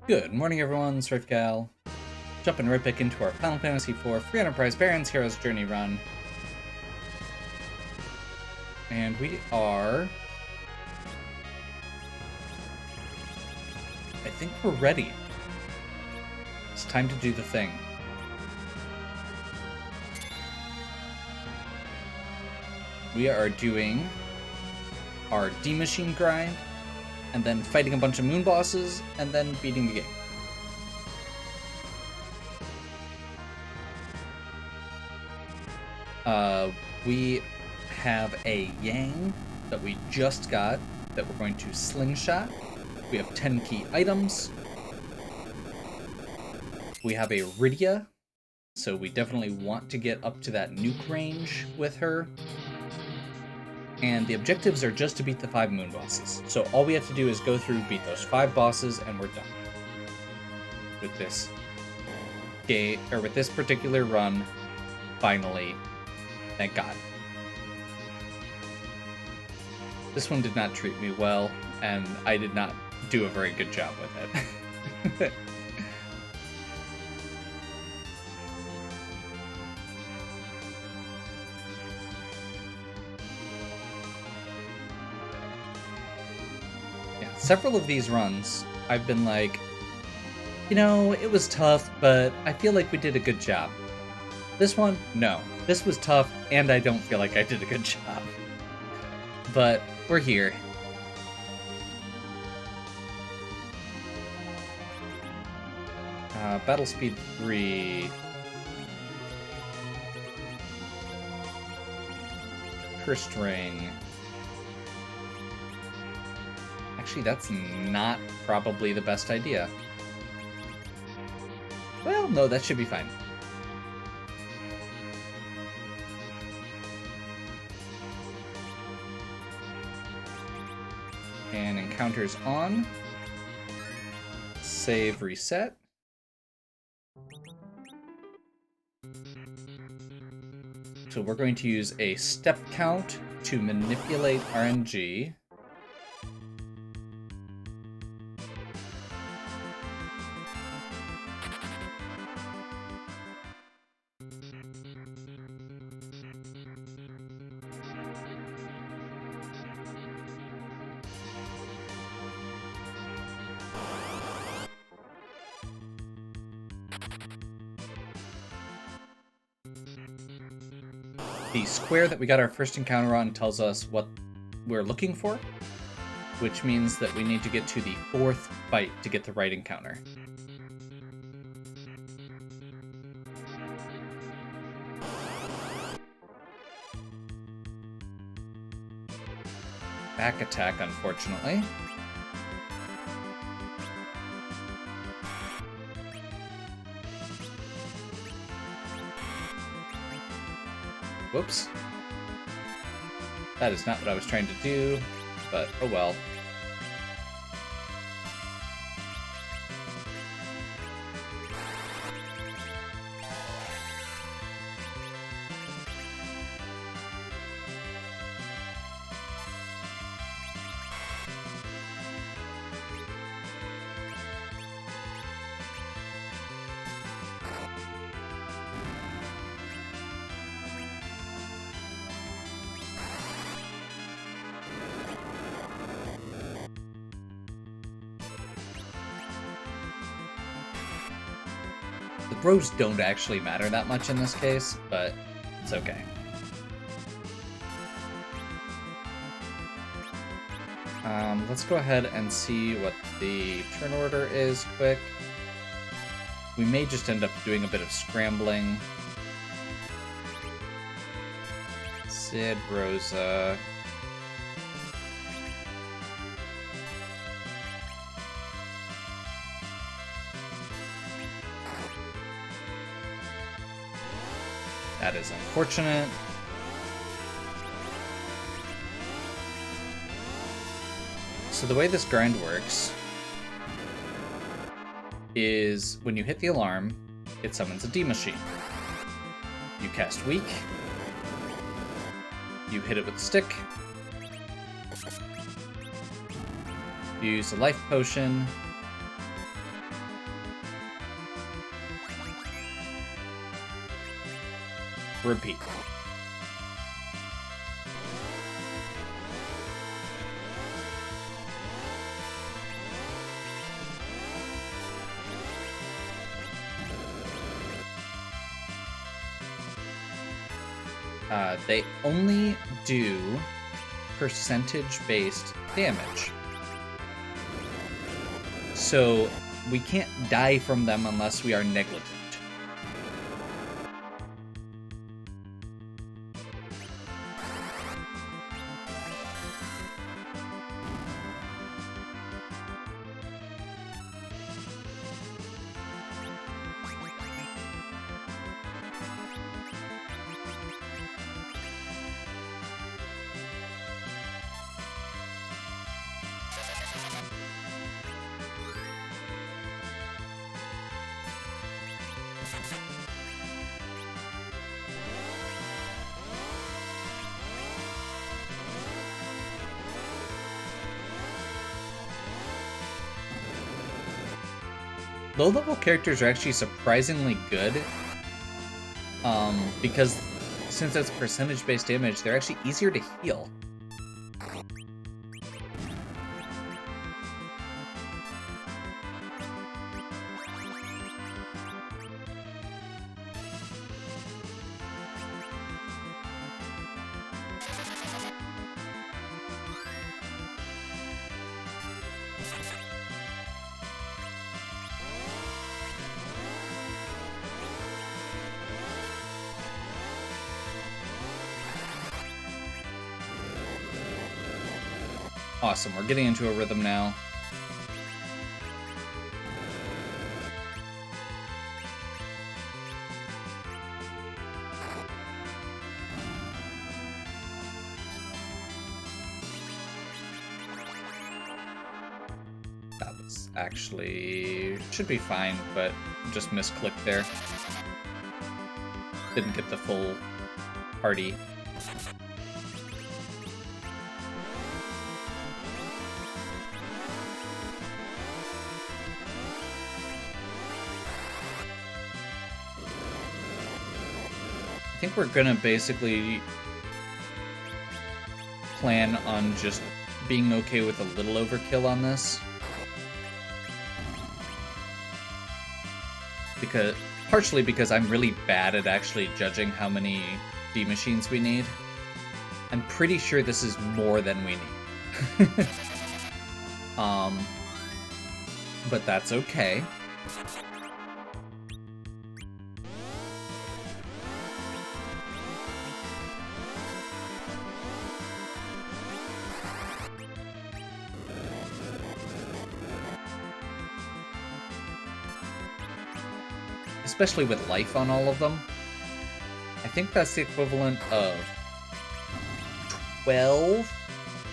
Good morning, everyone. It's Gal. Jumping right back into our Final Fantasy IV Free Enterprise Baron's Heroes Journey run. And we are... I think we're ready. It's time to do the thing. We are doing our D-Machine grind, and then fighting a bunch of moon bosses, and then beating the game. We have a Yang that we just got that we're going to slingshot. We have 10 key items. We have a Rydia, so we definitely want to get up to that nuke range with her. And the objectives are just to beat the 5 moon bosses. So all we have to do is go through, beat those 5 bosses, and we're done. With this game, or with this particular run, finally, thank God. This one did not treat me well, and I did not do a very good job with it. Several of these runs, I've been like, you know, it was tough, but I feel like we did a good job. This one, no. This was tough, and I don't feel like I did a good job. But we're here. Battle Speed 3. Cursed Ring. Actually, that's not probably the best idea. Well, no, that should be fine. And encounters on. Save, reset. So we're going to use a step count to manipulate RNG. The square that we got our first encounter on tells us what we're looking for, which means that we need to get to the 4th fight to get the right encounter. Back attack, unfortunately. Whoops. That is not what I was trying to do, but oh well. The throws don't actually matter that much in this case, but it's okay. Let's go ahead and see what the turn order is quick. We may just end up doing a bit of scrambling. Sid, Rosa... That is unfortunate. So the way this grind works is when you hit the alarm, it summons a D-Machine. You cast Weak, you hit it with a stick, use a life potion, repeat. They only do percentage-based damage. So we can't die from them unless we are negligent. Low-level characters are actually surprisingly good, because since it's percentage-based damage, they're actually easier to heal. Awesome, we're getting into a rhythm now. That was actually... should be fine, but just misclicked there. Didn't get the full party. I think we're gonna basically plan on just being okay with a little overkill on this. Partially because I'm really bad at actually judging how many D machines we need. I'm pretty sure this is more than we need. But that's okay. Especially with life on all of them. I think that's the equivalent of 12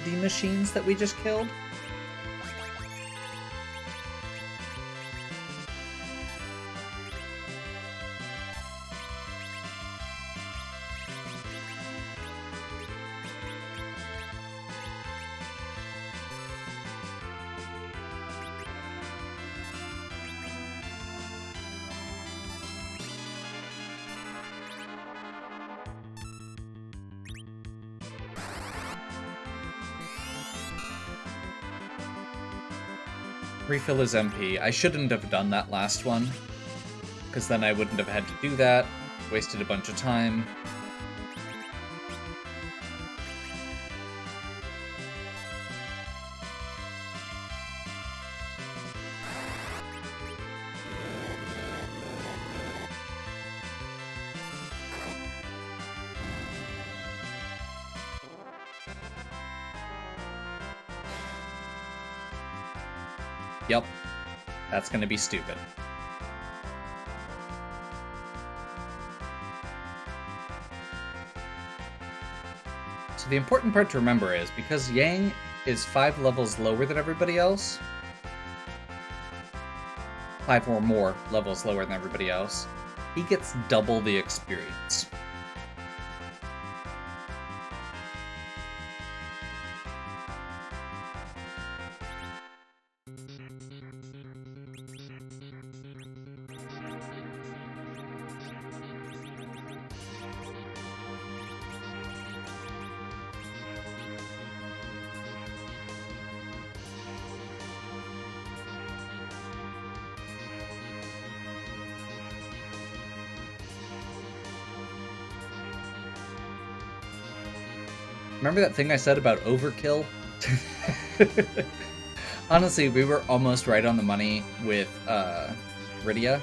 D machines that we just killed. Refill his MP. I shouldn't have done that last one, because then I wouldn't have had to do that. Wasted a bunch of time. Yep, that's gonna be stupid. So the important part to remember is, because Yang is 5 levels lower than everybody else, 5 or more levels lower than everybody else, he gets double the experience. Remember that thing I said about overkill? Honestly, we were almost right on the money with Rydia.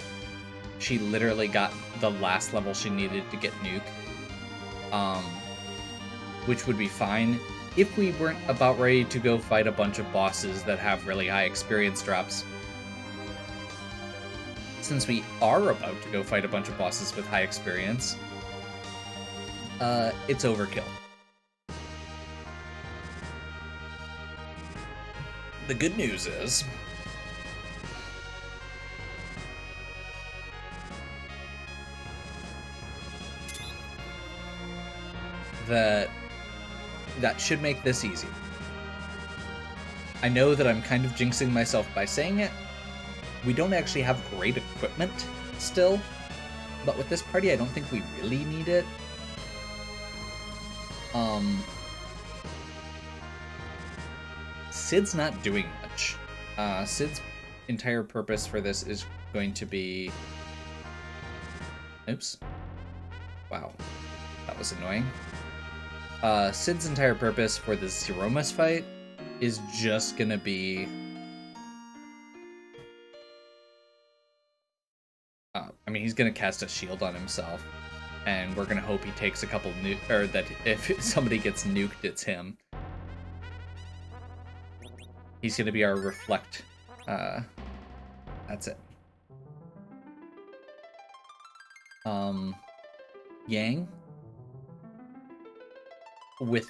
She literally got the last level she needed to get Nuke. Which would be fine if we weren't about ready to go fight a bunch of bosses that have really high experience drops. Since we are about to go fight a bunch of bosses with high experience, it's overkill. The good news is that should make this easy. I know that I'm kind of jinxing myself by saying it. We don't actually have great equipment still, but with this party, I don't think we really need it. Sid's not doing much. Sid's entire purpose for this is going to be... Oops. Wow. That was annoying. Sid's entire purpose for the Zeromus fight is just gonna be... I mean, he's gonna cast a shield on himself, and we're gonna hope he takes a couple or that if somebody gets nuked, it's him. He's gonna be our reflect. That's it. Yang. With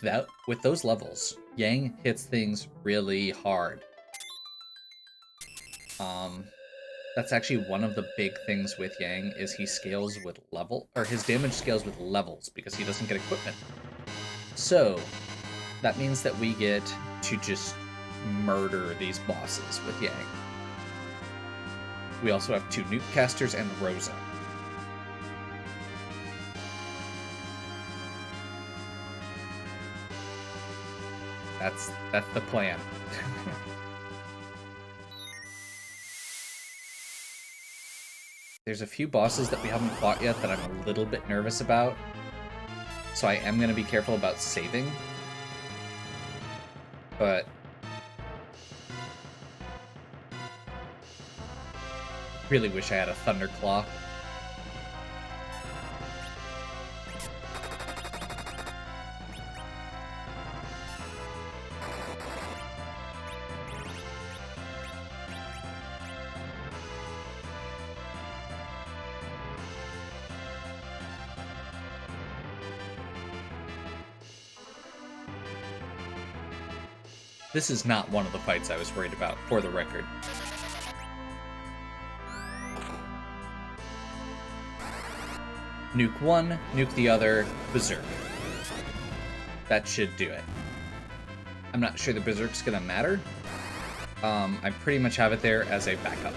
those levels, Yang hits things really hard. That's actually one of the big things with Yang is he scales with his damage scales with levels because he doesn't get equipment. So that means that we get to just murder these bosses with Yang. We also have 2 nuke casters and Rosa. That's the plan. There's a few bosses that we haven't fought yet that I'm a little bit nervous about. So I am going to be careful about saving. But really wish I had a Thunderclaw. This is not one of the fights I was worried about, for the record. Nuke one, nuke the other, Berserk. That should do it. I'm not sure the Berserk's gonna matter. I pretty much have it there as a backup.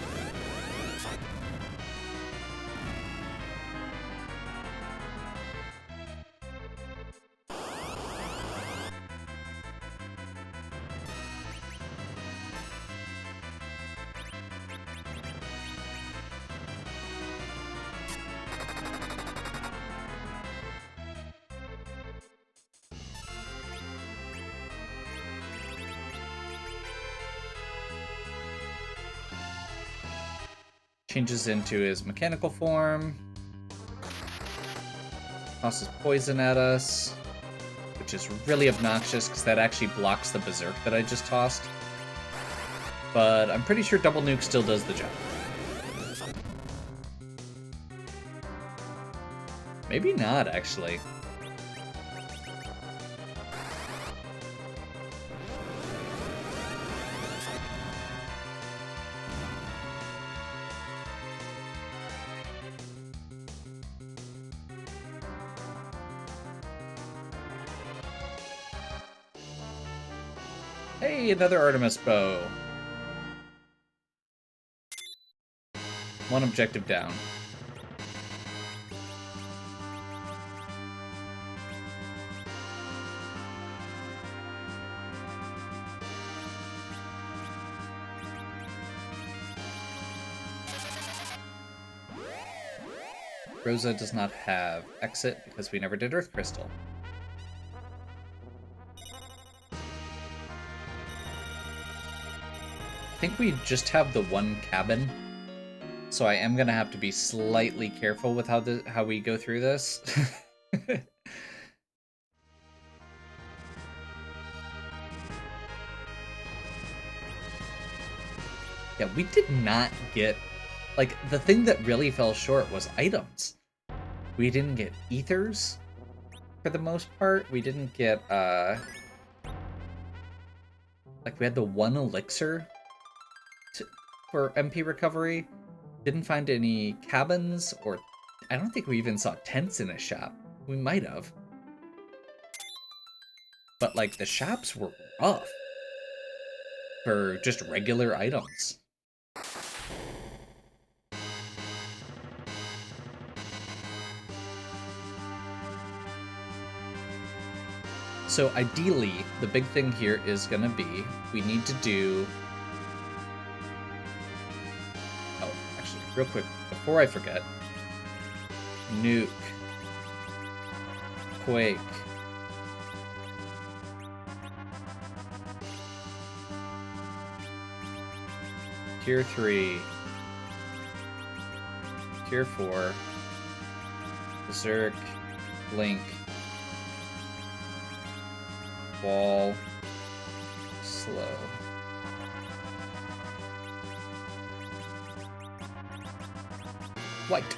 Changes into his mechanical form. Tosses poison at us, which is really obnoxious because that actually blocks the Berserk that I just tossed. But I'm pretty sure double nuke still does the job. Maybe not, actually. Hey, another Artemis bow. One objective down. Rosa does not have exit because we never did Earth Crystal. think we just have the one cabin, so I am gonna have to be slightly careful with how we go through this. Yeah, we did not get, like, the thing that really fell short was items. We didn't get ethers for the most part. We didn't get like, we had the one elixir for MP recovery. Didn't find any cabins, or I don't think we even saw tents in a shop. We might have. But, like, the shops were rough for just regular items. So ideally, the big thing here is gonna be, we need to do... Oh, actually, real quick, before I forget, Nuke, Quake, Tier 3, Tier 4, Berserk, Link, Wall, Slow. White.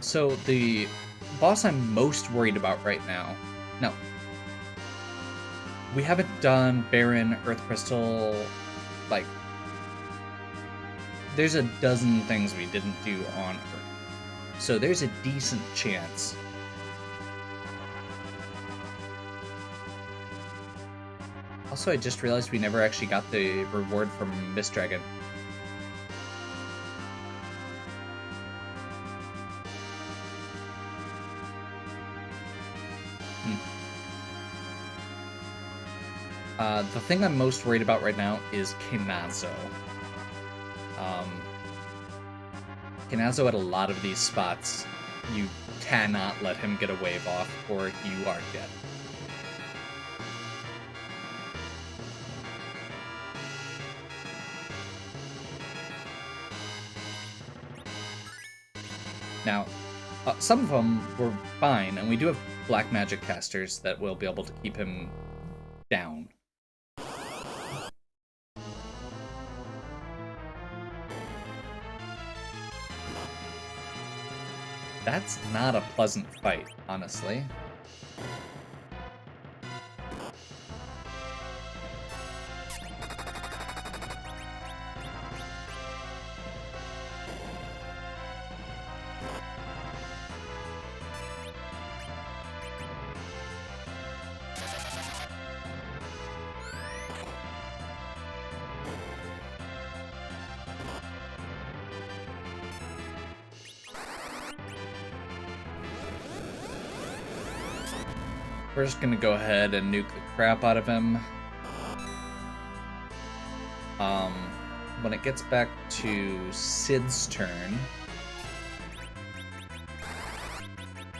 So the boss I'm most worried about right now... No. We haven't done Baron, Earth Crystal, like... There's a dozen things we didn't do on Earth. So there's a decent chance. Also, I just realized we never actually got the reward from Mist Dragon. The thing I'm most worried about right now is Kinazo. Kinazo at a lot of these spots, you cannot let him get a wave off, or you are dead. Now, some of them were fine, and we do have black magic casters that will be able to keep him down. That's not a pleasant fight, honestly. We're just gonna go ahead and nuke the crap out of him. When it gets back to Sid's turn,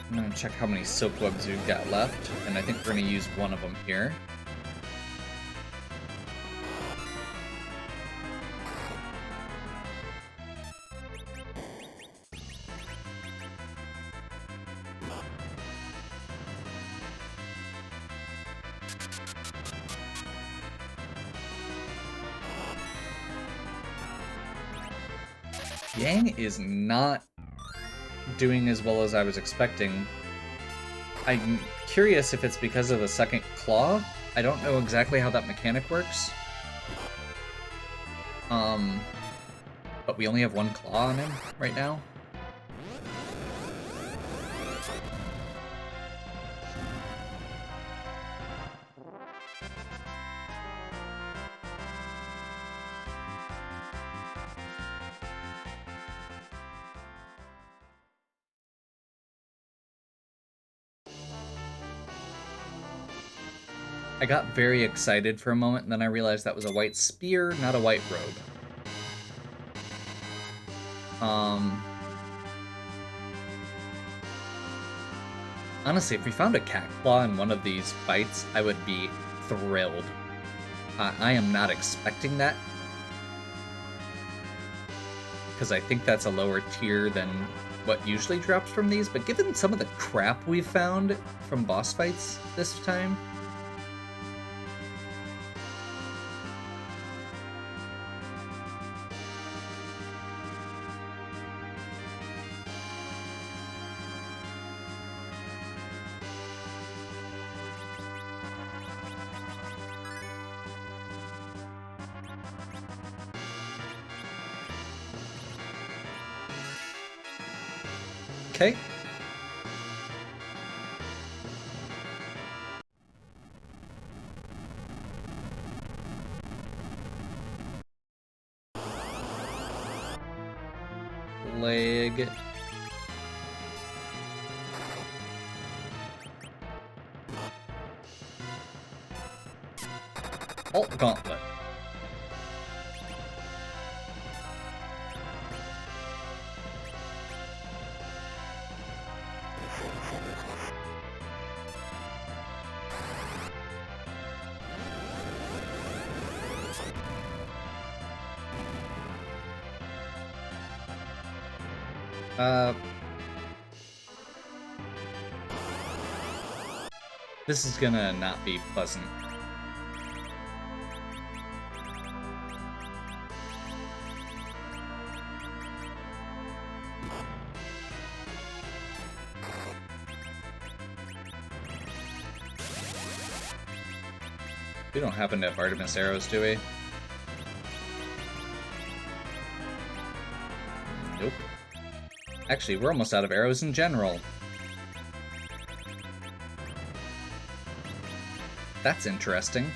I'm gonna check how many silk webs we've got left, and I think we're gonna use one of them here. Yang is not doing as well as I was expecting. I'm curious if it's because of the second claw. I don't know exactly how that mechanic works. But we only have one claw on him right now. I got very excited for a moment, and then I realized that was a white spear, not a white robe. Honestly, if we found a cat claw in one of these fights, I would be thrilled. I am not expecting that, because I think that's a lower tier than what usually drops from these, but given some of the crap we've found from boss fights this time... Okay. Leg. Alt Gauntlet. This is gonna not be pleasant. We don't happen to have Artemis arrows, do we? Nope. Actually, we're almost out of arrows in general. That's interesting.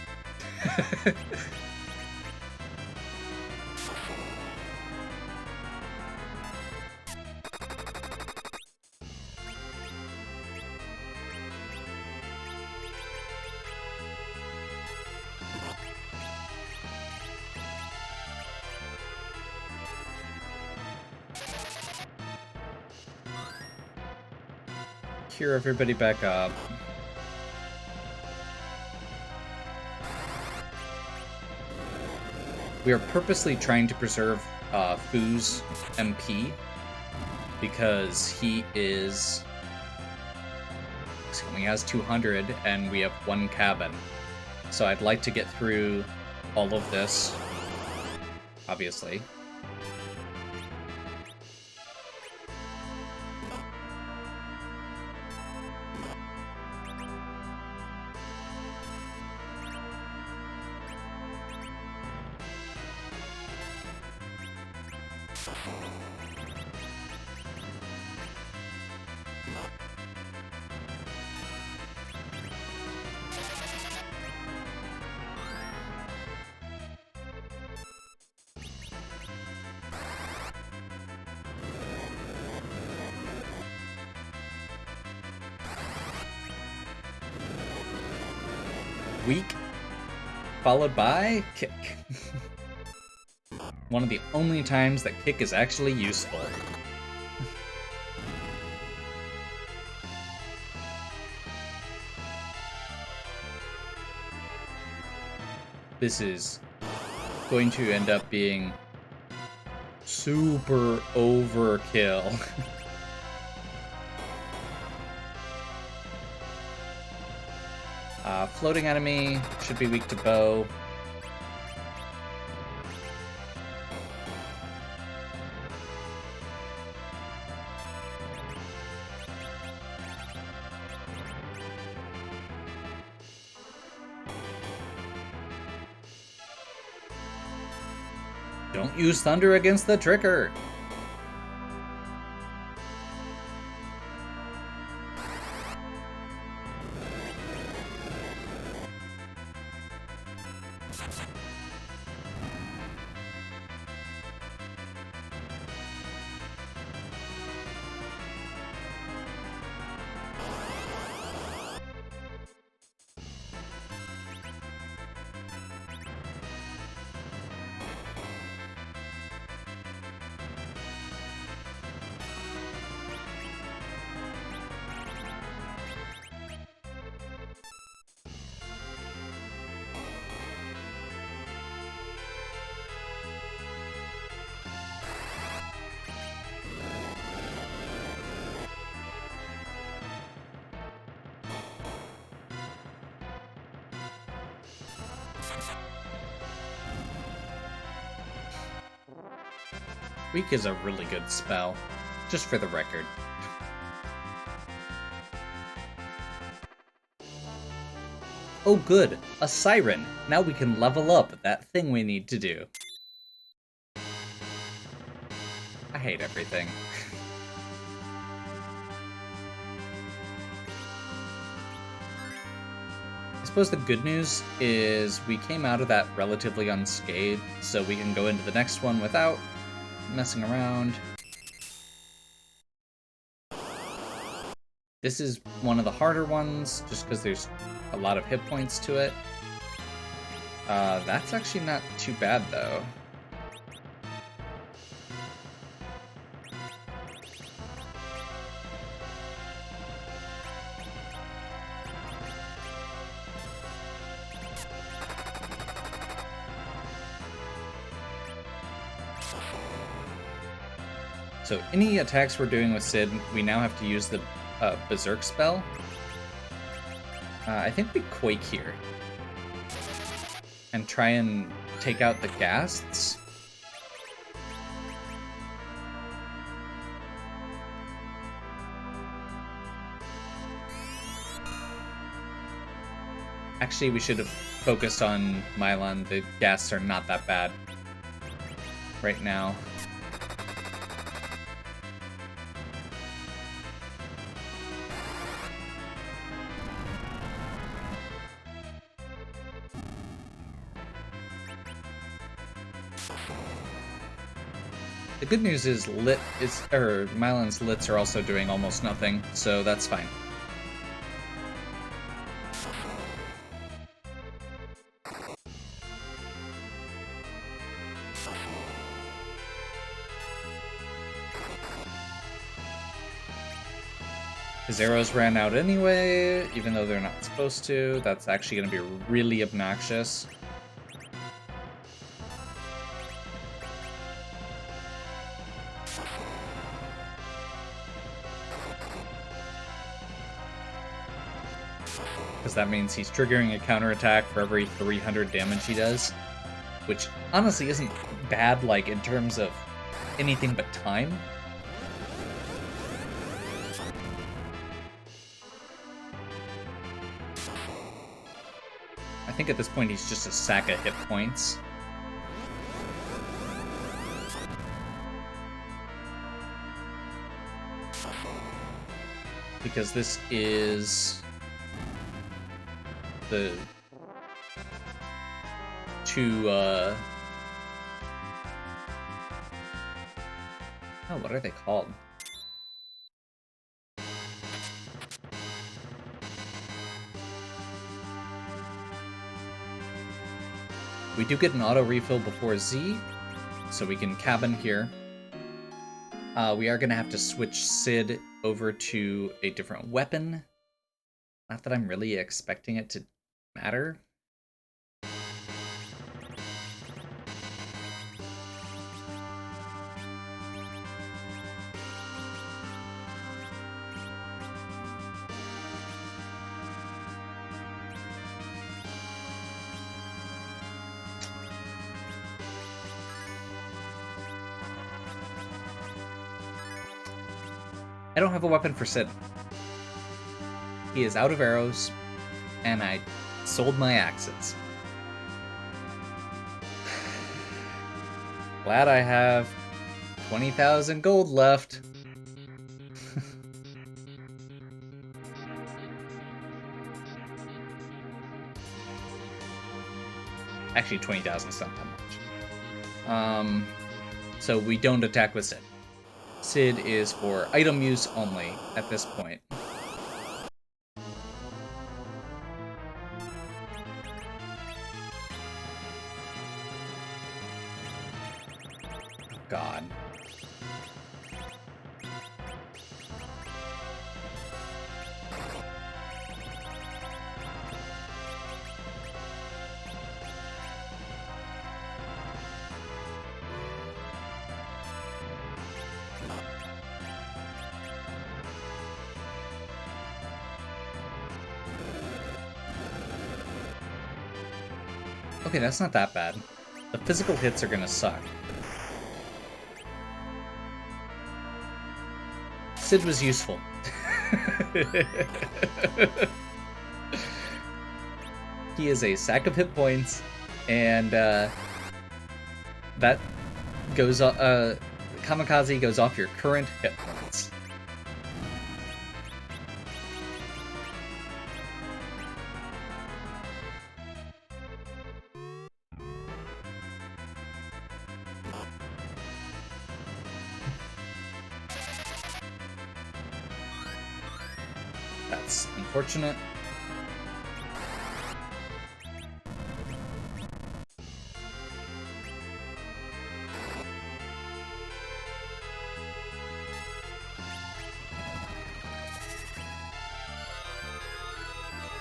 Cure everybody back up. We are purposely trying to preserve Fu's MP because he only has 200 and we have one cabin. So I'd like to get through all of this, obviously. Weak, followed by kick. One of the only times that kick is actually useful. This is going to end up being super overkill. Floating enemy should be weak to bow. Don't use thunder against the trigger. Weak is a really good spell, just for the record. Oh good, a siren! Now we can level up that thing we need to do. I hate everything. I suppose the good news is we came out of that relatively unscathed, so we can go into the next one without messing around. This is one of the harder ones, just because there's a lot of hit points to it. That's actually not too bad, though. So any attacks we're doing with Sid, we now have to use the Berserk spell. I think we Quake here. And try and take out the Ghasts. Actually, we should have focused on Mylon. The Ghasts are not that bad right now. The good news is Mylon's Lits are also doing almost nothing, so that's fine. His arrows ran out anyway, even though they're not supposed to. That's actually going to be really obnoxious. Because that means he's triggering a counterattack for every 300 damage he does. Which honestly isn't bad, like, in terms of anything but time. I think at this point he's just a sack of hit points. Because this is the two, oh, what are they called? We do get an auto refill before Z, so we can cabin here. We are going to have to switch Sid over to a different weapon. Not that I'm really expecting it to matter. I don't have a weapon for Sid. He is out of arrows, and I sold my axes. Glad I have 20,000 gold left. Actually, 20,000 is not that much. So we don't attack with Sid. Sid is for item use only at this point. God. Okay, that's not that bad. The physical hits are gonna suck. Sid was useful. He is a sack of hit points, and that goes Kamikaze goes off your current hit points. That's unfortunate.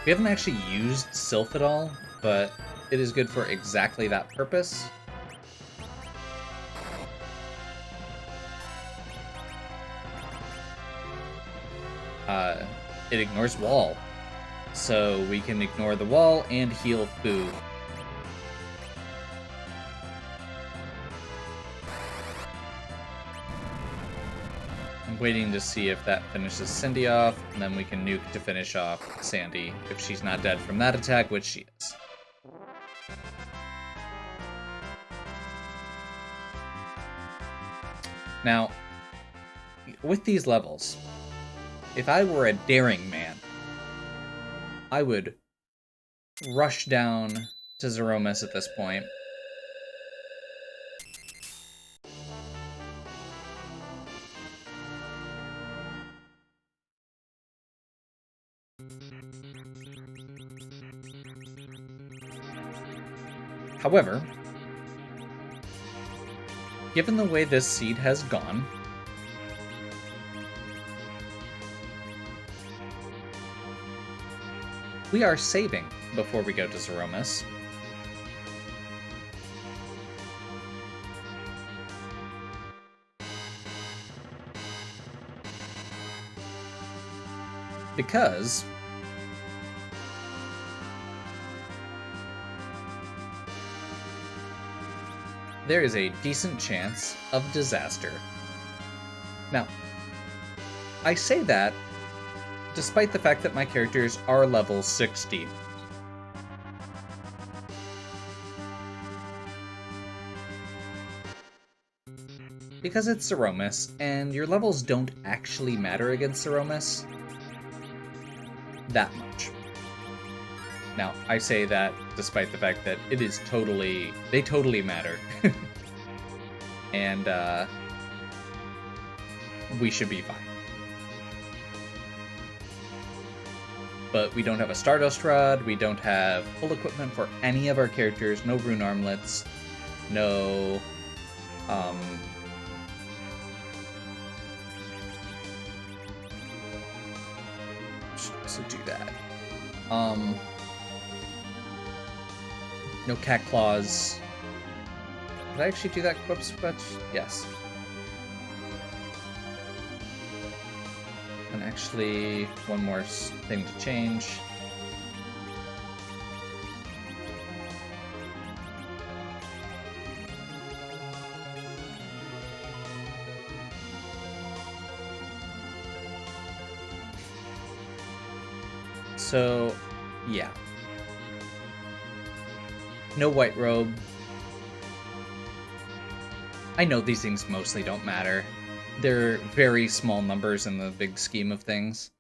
We haven't actually used Sylph at all, but it is good for exactly that purpose. It ignores wall, so we can ignore the wall and heal Fu. I'm waiting to see if that finishes Cindy off, and then we can nuke to finish off Sandy if she's not dead from that attack, which she is. Now, with these levels, if I were a daring man, I would rush down to Zeromus at this point. However, given the way this seed has gone, we are saving before we go to Zeromus. Because there is a decent chance of disaster. Now, I say that despite the fact that my characters are level 60. Because it's Zeromus, and your levels don't actually matter against Zeromus that much. Now, I say that despite the fact that it is they totally matter. And, we should be fine. But we don't have a Stardust Rod, we don't have full equipment for any of our characters, no rune armlets, no, should also do that. No cat claws. Did I actually do that equip switch? Yes. And actually, one more thing to change. So, yeah. No white robe. I know these things mostly don't matter. They're very small numbers in the big scheme of things.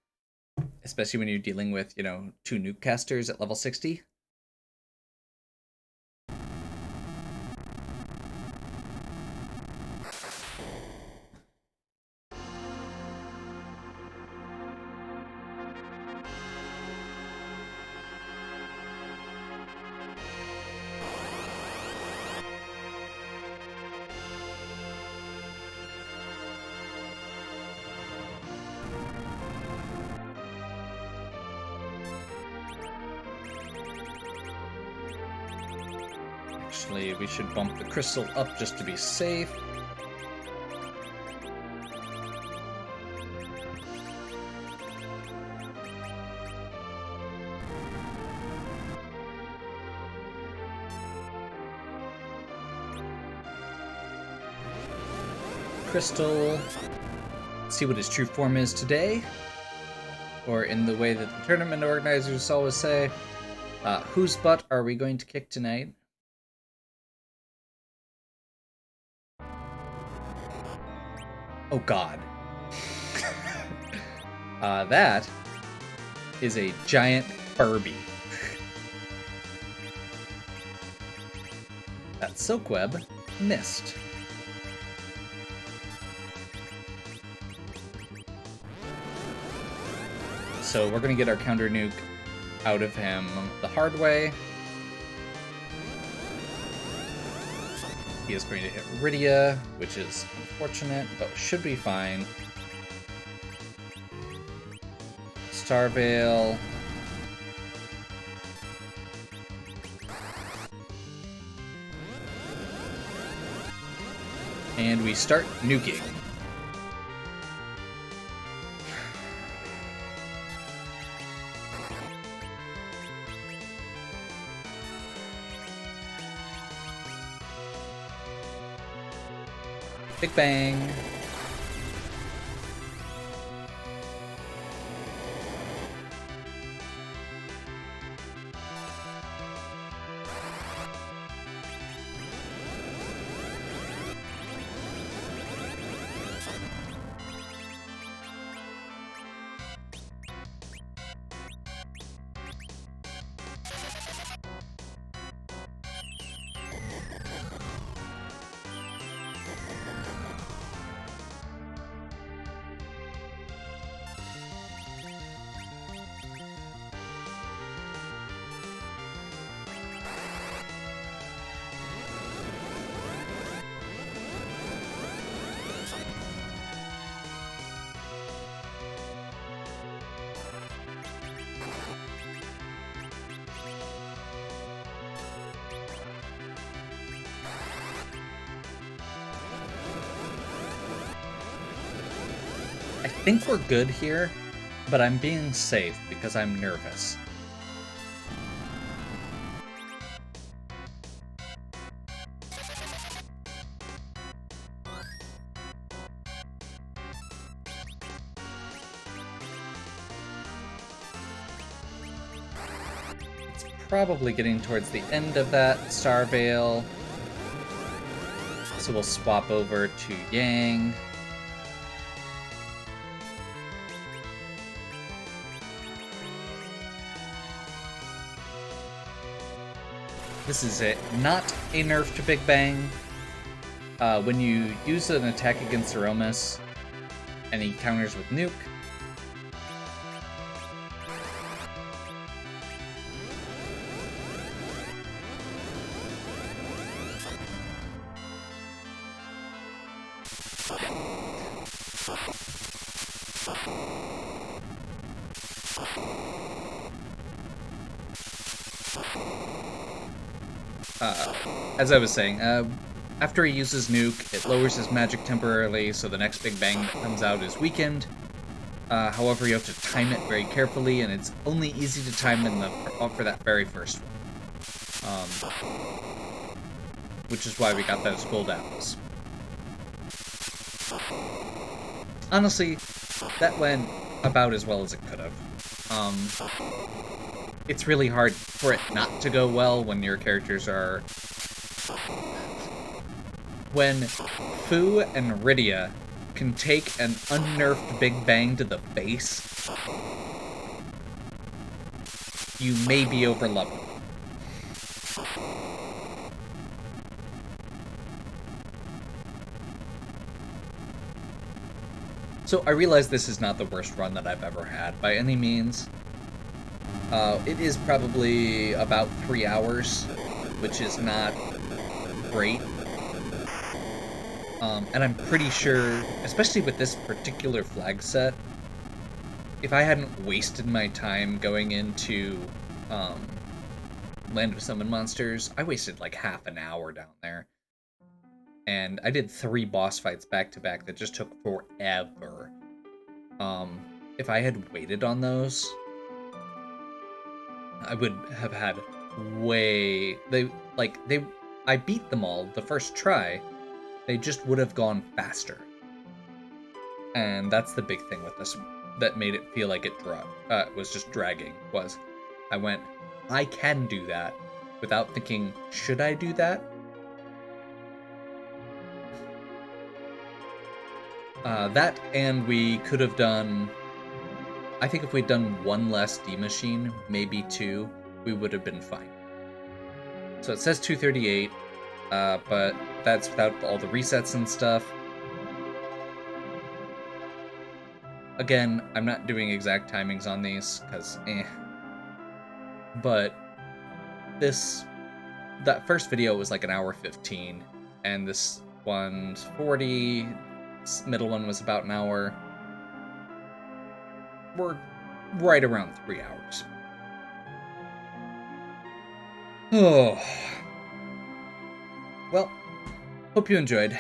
Especially when you're dealing with, 2 nuke casters at level 60. Actually, we should bump the crystal up just to be safe. Crystal. Let's see what his true form is today. Or in the way that the tournament organizers always say, whose butt are we going to kick tonight? Oh god. That is a giant Furby. That Silk Web missed. So we're going to get our counter nuke out of him the hard way. He is going to hit Rydia, which is unfortunate, but should be fine. Starveil. And we start nuking. Big Bang. I think we're good here, but I'm being safe because I'm nervous. It's probably getting towards the end of that Starveil. So we'll swap over to Yang. This is it. Not a nerf to Big Bang. When you use an attack against Aromas, and he counters with Nuke, as I was saying, after he uses Nuke, it lowers his magic temporarily, so the next Big Bang that comes out is weakened. However, you have to time it very carefully, and it's only easy to time for that very first one. Which is why we got those gold apples. Honestly, that went about as well as it could have. It's really hard for it not to go well when your characters are... When Fu and Rydia can take an unnerfed Big Bang to the face, you may be overleveled. So I realize this is not the worst run that I've ever had by any means. It is probably about 3 hours, which is not great. And I'm pretty sure, especially with this particular flag set, if I hadn't wasted my time going into Land of Summon Monsters, I wasted like half an hour down there. And I did 3 boss fights back to back that just took forever. If I had waited on those, I would have had I beat them all the first try. They just would have gone faster. And that's the big thing with this that made it feel like it was just dragging, was I went, I can do that, without thinking, should I do that? That, and we could have done, I think if we'd done one less D-Machine, maybe two, we would have been fine. So it says 238, but that's without all the resets and stuff. Again, I'm not doing exact timings on these, because But that first video was like an hour 15, and this one's 40, this middle one was about an hour. We're right around 3 hours. Oh. Well, hope you enjoyed.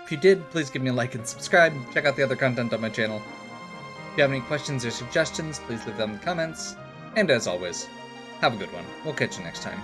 If you did, please give me a like and subscribe. Check out the other content on my channel. If you have any questions or suggestions, please leave them in the comments. And as always, have a good one. We'll catch you next time.